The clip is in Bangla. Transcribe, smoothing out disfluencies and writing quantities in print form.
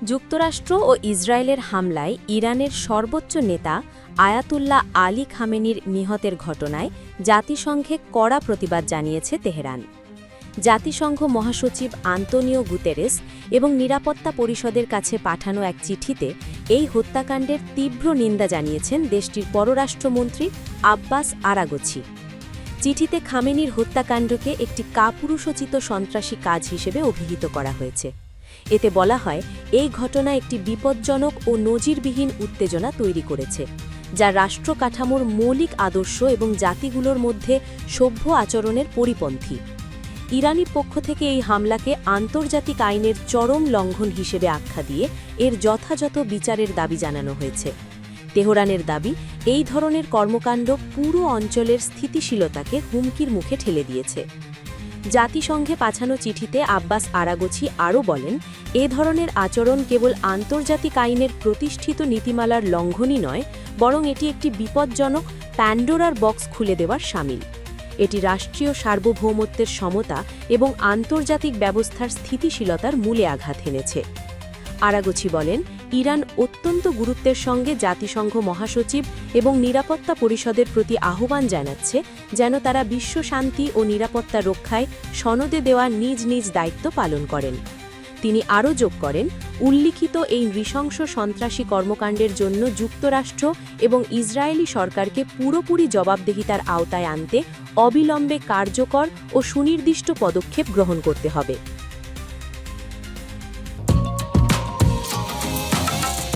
যুক্তরাষ্ট্র ও ইসরায়েলের হামলায় ইরানের সর্বোচ্চ নেতা আয়াতুল্লাহ আলী খামেনির নিহতের ঘটনায় জাতিসংঘে কড়া প্রতিবাদ জানিয়েছে তেহরান। জাতিসংঘ মহাসচিব আন্তোনিও গুতেরেস এবং নিরাপত্তা পরিষদের কাছে পাঠানো এক চিঠিতে এই হত্যাকাণ্ডের তীব্র নিন্দা জানিয়েছেন দেশটির পররাষ্ট্রমন্ত্রী আব্বাস আরাগচি। চিঠিতে খামেনির হত্যাকাণ্ডকে একটি কাপুরুষোচিত সন্ত্রাসী কাজ হিসেবে অভিহিত করা হয়েছে। এতে বলা হয়, এই ঘটনা একটি বিপজ্জনক ও নজিরবিহীন উত্তেজনা তৈরি করেছে, যা রাষ্ট্র কাঠামোর মৌলিক আদর্শ এবং জাতিগুলোর মধ্যে সভ্য আচরণের পরিপন্থী। ইরানি পক্ষ থেকে এই হামলাকে আন্তর্জাতিক আইনের চরম লঙ্ঘন হিসেবে আখ্যা দিয়ে এর যথাযথ বিচারের দাবি জানানো হয়েছে। তেহরানের দাবি, এই ধরনের কর্মকাণ্ড পুরো অঞ্চলের স্থিতিশীলতাকে হুমকির মুখে ঠেলে দিয়েছে। জাতিসংঘে পাঠানো চিঠিতে আব্বাস আরাগচি আরও বলেন, এ ধরনের আচরণ কেবল আন্তর্জাতিক আইনের প্রতিষ্ঠিত নীতিমালার লঙ্ঘনই নয়, বরং এটি একটি বিপজ্জনক প্যান্ডোরার বক্স খুলে দেওয়ার শামিল। এটি রাষ্ট্রীয় সার্বভৌমত্বের সমতা এবং আন্তর্জাতিক ব্যবস্থার স্থিতিশীলতার মূলে আঘাত হেনেছে। আরাগচি বলেন, ইরান অত্যন্ত গুরুত্বের সঙ্গে জাতিসংঘ মহাসচিব এবং নিরাপত্তা পরিষদের প্রতি আহ্বান জানাচ্ছে যেন তারা বিশ্ব শান্তি ও নিরাপত্তা রক্ষায় সনদে দেওয়া নিজ নিজ দায়িত্ব পালন করেন। তিনি আরও যোগ করেন, উল্লিখিত এই নৃশংস সন্ত্রাসী কর্মকাণ্ডের জন্য যুক্তরাষ্ট্র এবং ইসরায়েলি সরকারকে পুরোপুরি জবাবদিহিতার আওতায় আনতে অবিলম্বে কার্যকর ও সুনির্দিষ্ট পদক্ষেপ গ্রহণ করতে হবে।